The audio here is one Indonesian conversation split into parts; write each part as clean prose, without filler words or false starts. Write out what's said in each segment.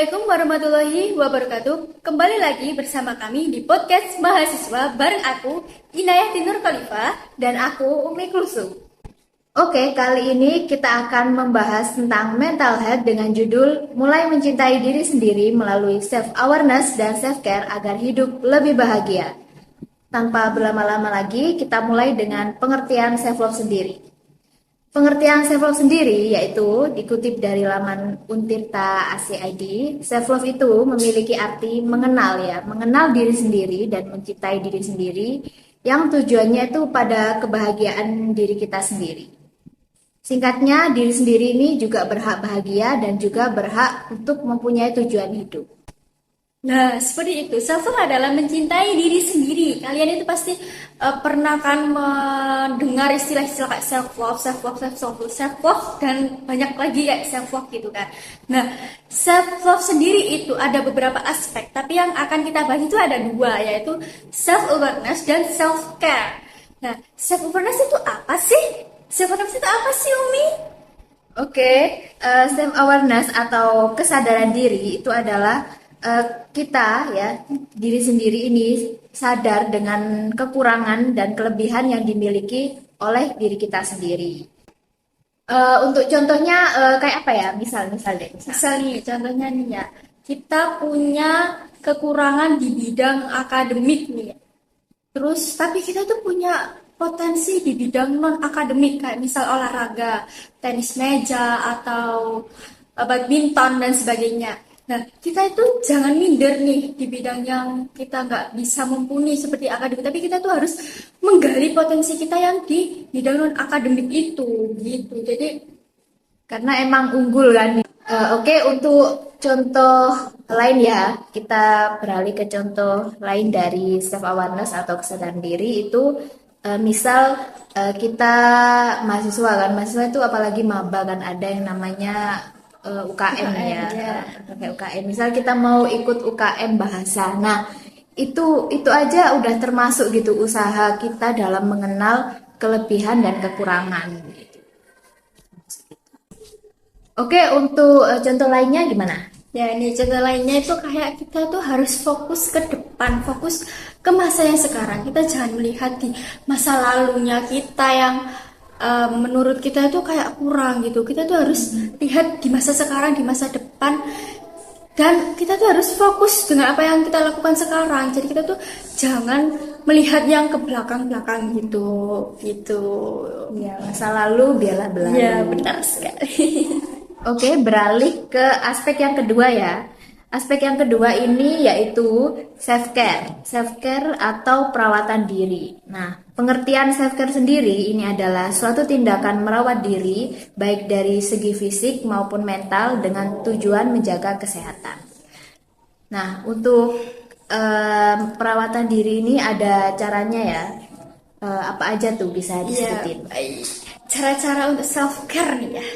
Assalamualaikum warahmatullahi wabarakatuh. Kembali lagi bersama kami di podcast mahasiswa bareng aku Inayah Tinur Khalifah dan aku Umi Kulsum. Oke, kali ini kita akan membahas tentang mental health dengan judul Mulai Mencintai Diri Sendiri melalui self-awareness dan self-care agar hidup lebih bahagia. Tanpa berlama-lama lagi, kita mulai dengan pengertian self-love sendiri. Pengertian self-love sendiri yaitu dikutip dari laman Untirta ACID, self-love itu memiliki arti mengenal diri sendiri dan mencintai diri sendiri yang tujuannya itu pada kebahagiaan diri kita sendiri. Singkatnya, diri sendiri ini juga berhak bahagia dan juga berhak untuk mempunyai tujuan hidup. Nah, seperti itu. Self-love adalah mencintai diri sendiri. Kalian itu pasti pernah kan mendengar istilah-istilah kayak self-love, dan banyak lagi kayak self-love gitu kan. Nah, self-love sendiri itu ada beberapa aspek, tapi yang akan kita bahas itu ada dua, yaitu self-awareness dan self-care. Nah, self-awareness itu apa sih? Self-awareness itu apa sih, Umi? Oke, self-awareness atau kesadaran diri itu adalah kita ya diri sendiri ini sadar dengan kekurangan dan kelebihan yang dimiliki oleh diri kita sendiri. Untuk contohnya kayak apa ya? Misal deh. Misal nih, contohnya nih ya, kita punya kekurangan di bidang akademik nih. Terus, tapi kita tuh punya potensi di bidang non-akademik, kayak misal olahraga, tenis meja, atau badminton, dan sebagainya. Nah, kita itu jangan minder nih di bidang yang kita nggak bisa mumpuni seperti akademik, tapi kita tuh harus menggali potensi kita yang di bidang non-akademik itu, gitu. Jadi, Karena emang unggul kan. Oke, untuk contoh lain ya, kita beralih ke contoh lain dari self awareness atau kesadaran diri itu misal kita mahasiswa kan, mahasiswa itu apalagi maba kan ada yang namanya UKM ya, pakai UKM. Misal kita mau ikut UKM bahasa, nah itu aja udah termasuk gitu usaha kita dalam mengenal kelebihan dan kekurangan. Oke, untuk contoh lainnya gimana? ya ini contoh lainnya itu kayak kita tuh harus fokus ke depan, fokus ke masa yang sekarang. Kita jangan melihat di masa lalunya kita yang menurut kita itu kayak kurang gitu. Kita tuh harus lihat di masa sekarang, di masa depan, dan kita tuh harus fokus dengan apa yang kita lakukan sekarang. Jadi kita tuh jangan melihat yang ke belakang-belakang gitu. Ya, masa lalu biarlah berlalu. Ya, benar sekali. Oke, beralih ke aspek yang kedua ya. Aspek yang kedua ini yaitu self-care. Self-care atau perawatan diri. Nah, pengertian self-care sendiri ini adalah suatu tindakan merawat diri baik dari segi fisik maupun mental dengan tujuan menjaga kesehatan. Nah, untuk perawatan diri ini ada caranya ya. Apa aja tuh bisa disebutin? Baik. Cara-cara untuk self-care nih ya.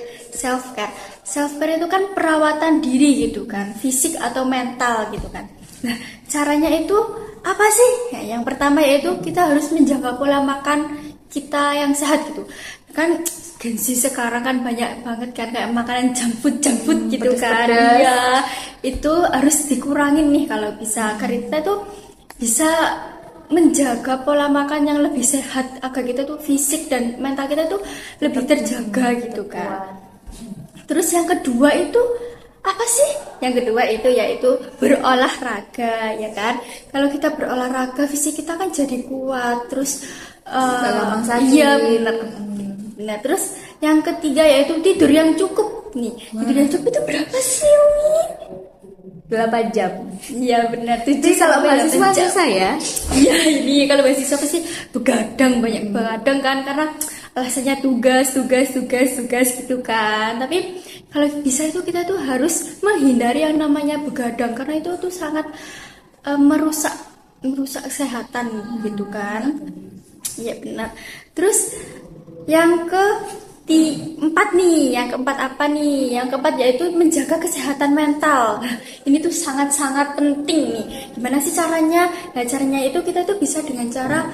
Self-care itu kan perawatan diri gitu kan, fisik atau mental gitu kan. Nah, caranya itu apa sih? Ya, yang pertama yaitu kita harus menjaga pola makan kita yang sehat gitu. Kan Gen Z sekarang kan banyak banget kan kayak makanan junk food gitu kan. Iya, itu harus dikurangin nih kalau bisa. Karena kita tuh bisa menjaga pola makan yang lebih sehat agar kita tuh fisik dan mental kita tuh lebih terjaga gitu kan. Terus yang kedua itu apa sih? Yang kedua itu yaitu berolahraga ya kan. Kalau kita berolahraga fisik kita kan jadi kuat. Terus gampang sakit. Iya benar. Nah terus yang ketiga yaitu tidur yang cukup nih. Tidur yang cukup itu berapa sih Umi? 8 jam. Iya benar. Jadi kalau mahasiswa susah ya? Iya ini kalau mahasiswa pasti begadang, banyak begadang kan karena alasannya tugas gitu kan. Tapi kalau bisa itu kita tuh harus menghindari yang namanya begadang karena itu tuh sangat merusak kesehatan gitu kan. Iya benar. Terus yang keempat apa nih? Yang keempat yaitu menjaga kesehatan mental. Nah, ini tuh sangat-sangat penting nih. Gimana sih caranya? Nah, caranya itu kita tuh bisa dengan cara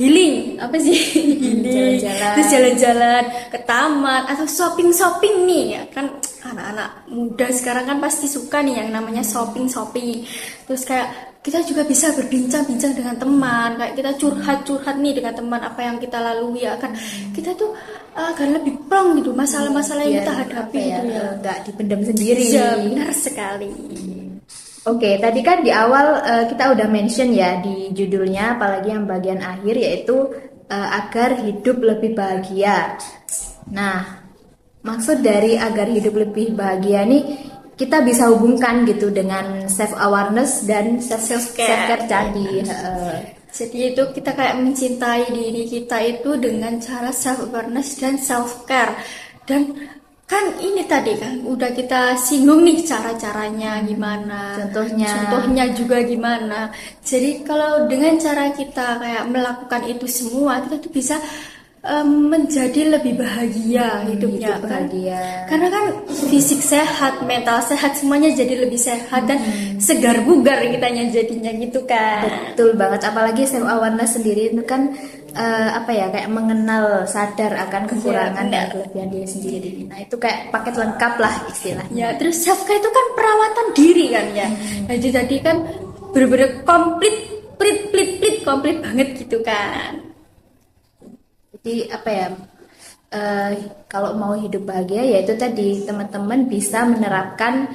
healing, apa sih? Healing, terus jalan-jalan ke taman atau shopping nih ya kan. anak-anak muda sekarang kan pasti suka nih yang namanya shopping. Terus kayak kita juga bisa berbincang-bincang dengan teman, kayak kita curhat-curhat nih dengan teman apa yang kita lalui, akan kita tuh agar lebih plong gitu masalah-masalah yang kita hadapi gitu ya. Nggak dipendam sendiri. Iya, benar sekali. Oke, tadi kan di awal kita udah mention ya di judulnya, apalagi yang bagian akhir, yaitu agar hidup lebih bahagia. Nah, maksud dari agar hidup lebih bahagia nih, kita bisa hubungkan gitu dengan self awareness dan self care tadi. Jadi itu kita kayak mencintai diri kita itu dengan cara self awareness dan self care. Dan kan ini tadi kan udah kita singgung nih cara-caranya gimana, contohnya juga gimana. Jadi kalau dengan cara kita kayak melakukan itu semua, kita tuh bisa menjadi lebih bahagia hidupnya hidup kan. bahagia. Karena kan fisik sehat, mental sehat, semuanya jadi lebih sehat dan segar bugar kitanya jadinya gitu kan. Betul banget, apalagi self awareness sendiri itu kan kayak mengenal, sadar akan kekurangan dan kelebihan diri sendiri. Nah, itu kayak paket lengkap lah istilahnya. Ya, terus self care itu kan perawatan diri kan ya. Jadi tadi kan bener-bener komplit banget gitu kan. Jadi kalau mau hidup bahagia ya itu tadi, teman-teman bisa menerapkan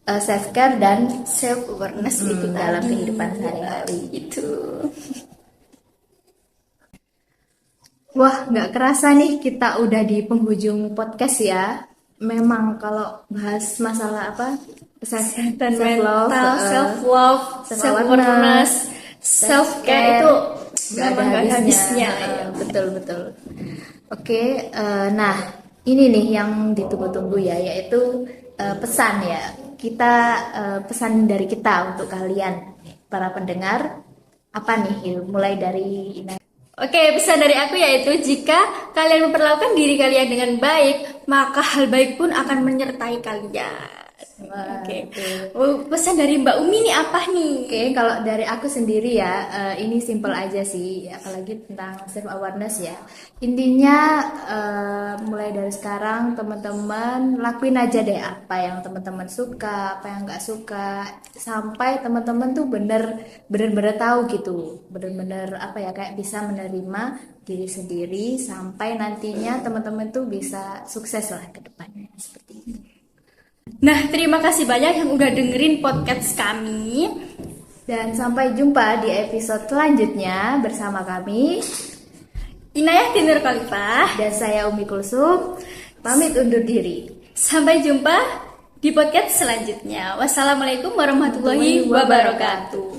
self care dan Self awareness itu dalam tadi. kehidupan sehari-hari. Itu. Wah, nggak kerasa nih kita udah di penghujung podcast ya. Memang kalau bahas masalah Kesehatan self-love, mental, self love, self awareness, self care itu nggak ada memang nggak habisnya. ya. Betul. Oke, nah ini nih yang ditunggu-tunggu ya, yaitu pesan ya. Kita pesan dari kita untuk kalian para pendengar, apa nih? Mulai dari Ina. Oke, pesan dari aku yaitu jika kalian memperlakukan diri kalian dengan baik, maka hal baik pun akan menyertai kalian. Oke. Pesan dari Mbak Umi nih apa nih? Oke, kalau dari aku sendiri ya, ini simple aja sih, apalagi tentang self awareness ya. Intinya mulai dari sekarang teman-teman lakuin aja deh apa yang teman-teman suka, apa yang nggak suka, sampai teman-teman tuh bener-bener tahu gitu, bener-bener kayak bisa menerima diri sendiri, sampai nantinya teman-teman tuh bisa sukses lah ke depannya seperti itu. Nah, terima kasih banyak yang udah dengerin podcast kami. Dan sampai jumpa di episode selanjutnya bersama kami, Inayah Tinur Khalifah dan saya Umi Kulsum. Pamit undur diri. Sampai jumpa di podcast selanjutnya. Wassalamualaikum warahmatullahi wabarakatuh.